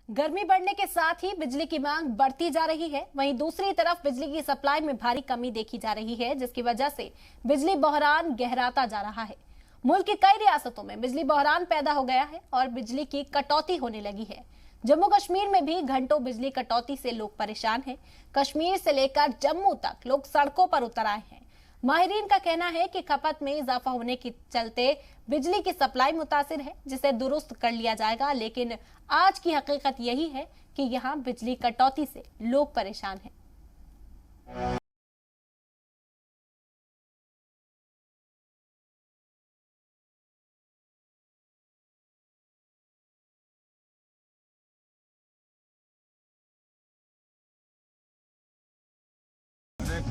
गर्मी बढ़ने के साथ ही बिजली की मांग बढ़ती जा रही है। वहीं दूसरी तरफ बिजली की सप्लाई में भारी कमी देखी जा रही है, जिसकी वजह से बिजली बहरान गहराता जा रहा है। मुल्क की कई रियासतों में बिजली बहरान पैदा हो गया है और बिजली की कटौती होने लगी है। जम्मू कश्मीर में भी घंटों बिजली कटौती से लोग परेशान हैं। कश्मीर से लेकर जम्मू तक लोग सड़कों पर उतर आए हैं। माहिरीन का कहना है कि खपत में इजाफा होने के चलते बिजली की सप्लाई मुतासिर है, जिसे दुरुस्त कर लिया जाएगा। लेकिन आज की हकीकत यही है कि यहाँ बिजली कटौती से लोग परेशान हैं।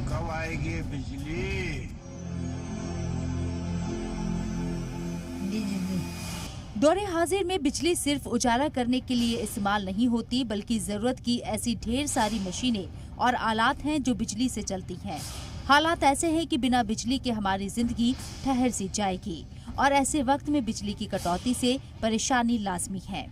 कब आएगी बिजली? दौरे हाजिर में बिजली सिर्फ उजाला करने के लिए इस्तेमाल नहीं होती, बल्कि जरूरत की ऐसी ढेर सारी मशीनें और आलात हैं जो बिजली से चलती हैं। हालात ऐसे हैं कि बिना बिजली के हमारी जिंदगी ठहर सी जाएगी और ऐसे वक्त में बिजली की कटौती से परेशानी लाजमी है।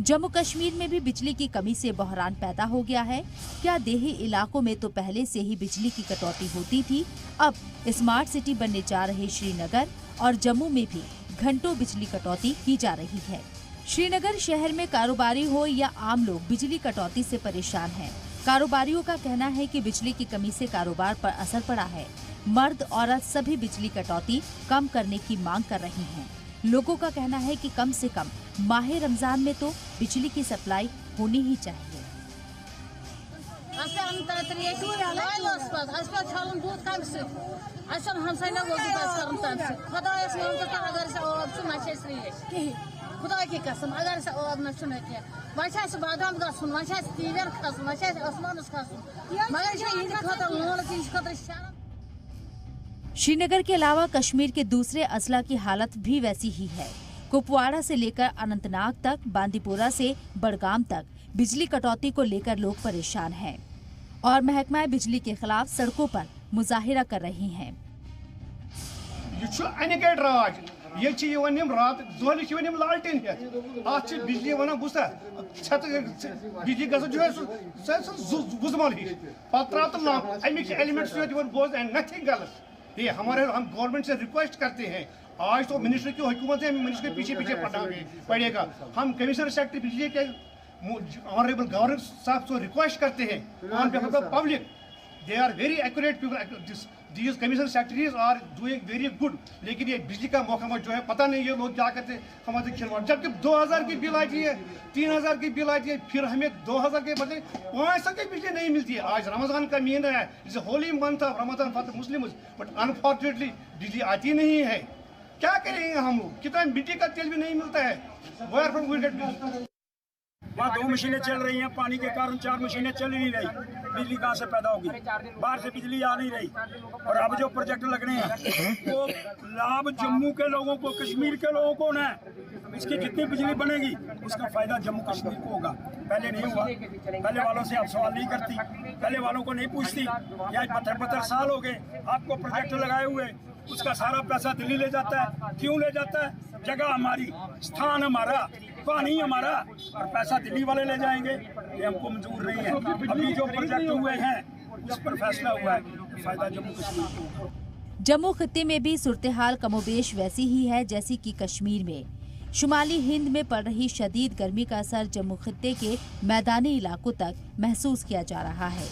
जम्मू कश्मीर में भी बिजली की कमी से बहरान पैदा हो गया है। क्या देही इलाकों में तो पहले से ही बिजली की कटौती होती थी? अब स्मार्ट सिटी बनने जा रहे श्रीनगर और जम्मू में भी घंटों बिजली कटौती की जा रही है। श्रीनगर शहर में कारोबारी हो या आम लोग बिजली कटौती से परेशान हैं। कारोबारियों का कहना है कि बिजली की कमी से कारोबार पर असर पड़ा है। मर्द औरत सभी बिजली कटौती कम करने की मांग कर रहे हैं। लोगों का कहना है कि कम से कम माह रमजान में तो बिजली की सप्लाई होनी ही चाहिए। खुदा की कसम अगर से आब न वह बादाम गसन वह तीवन खसन वह आसमानस खसन मगर श्रीनगर के अलावा कश्मीर के दूसरे अजला की हालत भी वैसी ही है। कुपवाड़ा से लेकर अनंतनाग तक, बांदीपोरा से बड़गाम तक बिजली कटौती को लेकर लोग परेशान हैं और महकमा बिजली के खिलाफ सड़कों पर मुजाहिरा कर रहे हैं। लालटेन बिजली वन गुस्सा बिजली गुजमल अमिक एलिमेंट्स बोझ एंड नथिंग गलत। ये हमारे हम गवर्नमेंट से रिक्वेस्ट करते हैं। आज तो मिनिस्टर की हुकूमत है, मिनिस्टर के पीछे पीछे पड़ेगा। हम कमिश्नर सेक्रेटरी बिजली के ऑनरेबल गवर्नर साहब को रिक्वेस्ट करते हैं on behalf of public. They are very accurate people, these commissioner secretaries are doing very good. लेकिन ये बिजली का मौका जो है पता नहीं ये लोग क्या करते हैं हमारे खिलवाड़। जबकि 2000 की बिल आती है, 3000 की बिल आती है, फिर हमें 2000 के बदले 500 की बिजली नहीं मिलती है। आज रमजान का महीना है, it's a Holi month of Ramzan for the Muslims, but unfortunately बिजली आती नहीं है। क्या करेंगे हम लोग? कितना मिट्टी का तेल भी नहीं मिलता है। वेयर फ्रॉम वी गेट बिजली? वहाँ 2 मशीनें चल रही हैं, पानी के कारण 4 मशीनें चल ही नहीं रही। बिजली कहाँ से पैदा होगी? बाहर से बिजली आ नहीं रही। और अब जो प्रोजेक्ट लगने हैं वो लाभ जम्मू के लोगों को, कश्मीर के लोगों को ना, इसकी जितनी बिजली बनेगी उसका फायदा जम्मू कश्मीर को होगा। पहले नहीं हुआ। पहले वालों से आप सवाल नहीं करती, पहले वालों को नहीं पूछती। या 72 साल हो गए आपको प्रोजेक्ट लगाए हुए, उसका सारा पैसा दिल्ली ले जाता है। क्यों ले जाता है? जगह हमारी, स्थान हमारा, पानी हमारा, और पैसा दिल्ली वाले ले जाएंगे। ये हमको मंजूर नहीं है। अभी जो प्रोजेक्ट हुए हैं उस पर फैसला हुआ है, फायदा जम्मू कश्मीर को होगा। जम्मू खित्ते में भी सूरत हाल कमोबेश वैसी ही है जैसी कि कश्मीर में। शुमाली हिंद में पड़ रही शदीद गर्मी का असर जम्मू खित्ते के मैदानी इलाकों तक महसूस किया जा रहा है।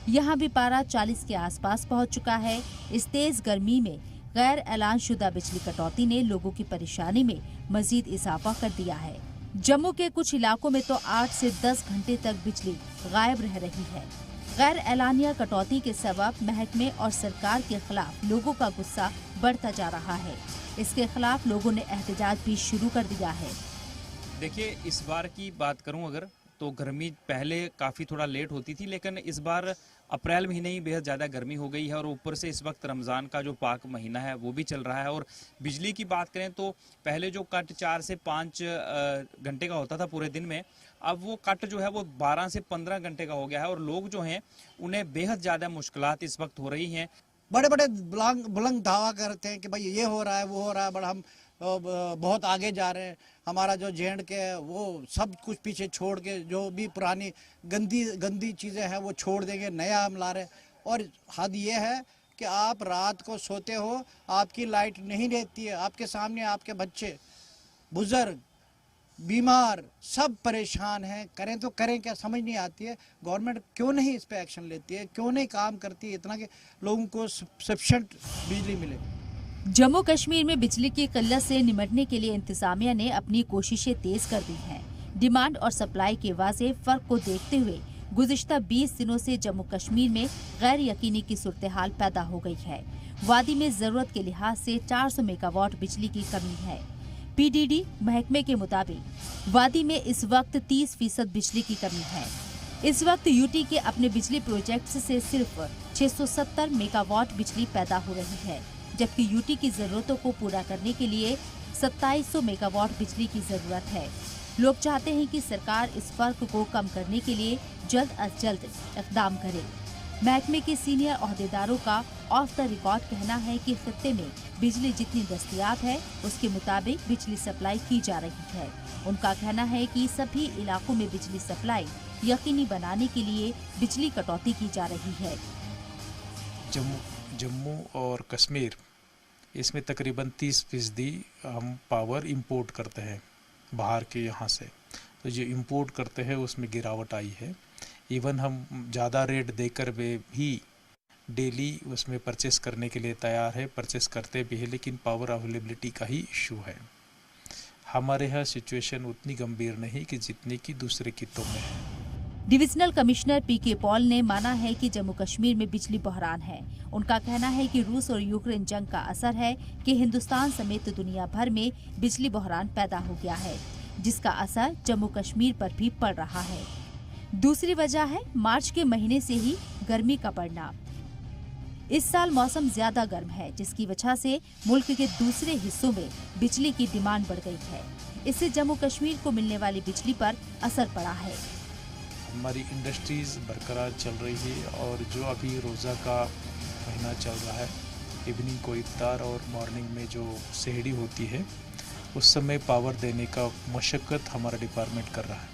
यहाँ भी पारा 40 के आसपास पहुँच चुका है। इस तेज गर्मी में गैर ऐलान शुदा बिजली कटौती ने लोगों की परेशानी में मजीद इजाफा कर दिया है। जम्मू के कुछ इलाकों में तो 8 से 10 घंटे तक बिजली गायब रह रही है। गैर ऐलानिया कटौती के सबब महकमे और सरकार के खिलाफ लोगों का गुस्सा बढ़ता जा रहा है। इसके खिलाफ लोगों ने एहतजाज भी शुरू कर दिया है। देखिए, इस बार की बात करूं अगर तो गर्मी पहले काफ़ी थोड़ा लेट होती थी, लेकिन इस बार अप्रैल महीने ही बेहद ज़्यादा गर्मी हो गई है और ऊपर से इस वक्त रमज़ान का जो पाक महीना है वो भी चल रहा है। और बिजली की बात करें तो पहले जो कट 4 से 5 घंटे का होता था पूरे दिन में, अब वो कट जो है वो 12 से 15 घंटे का हो गया है और लोग जो हैं उन्हें बेहद ज़्यादा मुश्किलात इस वक्त हो रही हैं। बड़े बड़े बुलंद दावा करते हैं कि भाई ये हो रहा है वो हो रहा है, बट हम बहुत आगे जा रहे हैं। हमारा जो J&K है वो सब कुछ पीछे छोड़ के जो भी पुरानी गंदी चीज़ें हैं वो छोड़ देंगे, नया हम ला रहे हैं। और हद ये है कि आप रात को सोते हो, आपकी लाइट नहीं रहती है, आपके सामने आपके बच्चे, बुजुर्ग, बीमार सब परेशान हैं। करें तो करें क्या, समझ नहीं आती है। गवर्नमेंट क्यों नहीं इस पे एक्शन लेती है, क्यों नहीं काम करती है इतना कि लोगों को सफिशिएंट बिजली मिले। जम्मू कश्मीर में बिजली की किल्लत से निपटने के लिए इंतजामिया ने अपनी कोशिशें तेज कर दी हैं। डिमांड और सप्लाई के वाज़ेह फर्क को देखते हुए गुज़िश्ता 20 दिनों से जम्मू कश्मीर में गैर यकीनी की सूरत हाल पैदा हो गई है। वादी में जरूरत के लिहाज से 400 मेगावाट बिजली की कमी है। PDD महकमे के मुताबिक वादी में इस वक्त 30% बिजली की कमी है। इस वक्त UT के अपने बिजली प्रोजेक्ट्स से सिर्फ 670 मेगावाट बिजली पैदा हो रही है, जबकि UT की जरूरतों को पूरा करने के लिए 2700 मेगावाट बिजली की जरूरत है। लोग चाहते हैं कि सरकार इस फर्क को कम करने के लिए जल्द अज जल्द इक़दाम करे। महकमे के सीनियर ओहदेदारों का ऑफ द रिकॉर्ड कहना है कि खित्ते में बिजली जितनी दस्तयाब है उसके मुताबिक बिजली सप्लाई की जा रही है। उनका कहना है कि सभी इलाकों में बिजली सप्लाई यकीनी बनाने के लिए बिजली कटौती की जा रही है। जम्मू और कश्मीर इसमें तकरीबन 30% हम पावर इंपोर्ट करते हैं बाहर के यहाँ से। तो जो इंपोर्ट करते हैं उसमें गिरावट आई है। इवन हम ज़्यादा रेट देकर भी डेली उसमें परचेस करने के लिए तैयार है, परचेस करते भी है, लेकिन पावर अवेलेबिलिटी का ही इशू है। हमारे यहाँ सिचुएशन उतनी गंभीर नहीं कि जितनी कि दूसरे कितों में है। डिविजनल कमिश्नर PK पॉल ने माना है कि जम्मू कश्मीर में बिजली बहरान है। उनका कहना है कि रूस और यूक्रेन जंग का असर है कि हिंदुस्तान समेत दुनिया भर में बिजली बहरान पैदा हो गया है, जिसका असर जम्मू कश्मीर पर भी पड़ रहा है। दूसरी वजह है मार्च के महीने से ही गर्मी का बढ़ना। इस साल मौसम ज्यादा गर्म है, जिसकी वजह से मुल्क के दूसरे हिस्सों में बिजली की डिमांड बढ़ गई है। इससे जम्मू कश्मीर को मिलने वाली बिजली पर असर पड़ा है। हमारी इंडस्ट्रीज बरकरार चल रही है और जो अभी रोज़ा का महीना चल रहा है, इवनिंग को इफ्तार और मॉर्निंग में जो सहरी होती है उस समय पावर देने का मशक्क़त हमारा डिपार्टमेंट कर रहा है।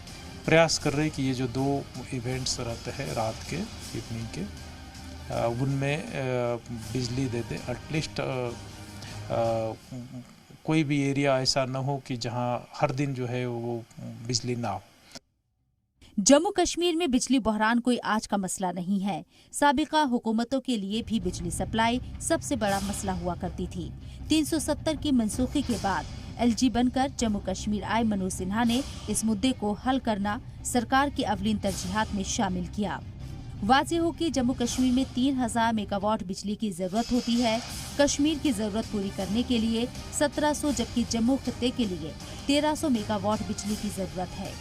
प्रयास कर रहे हैं कि ये जो 2 इवेंट्स रहते हैं रात के, इवनिंग के, उनमें बिजली दे दे। एटलीस्ट कोई भी एरिया ऐसा ना हो कि जहां हर दिन जो है वो बिजली ना हो। जम्मू कश्मीर में बिजली बहरान कोई आज का मसला नहीं है। साबिका हुकूमतों के लिए भी बिजली सप्लाई सबसे बड़ा मसला हुआ करती थी। 370 की मनसूखी के बाद LG बनकर जम्मू कश्मीर आए मनोज सिन्हा ने इस मुद्दे को हल करना सरकार की अवलीन तरजीहात में शामिल किया। वाज़ेह हो कि जम्मू कश्मीर में 3000 मेगावाट बिजली की जरूरत होती है। कश्मीर की जरूरत पूरी करने के लिए 1700, जबकि जम्मू खित्ते के लिए 1300 मेगावाट बिजली की जरूरत है।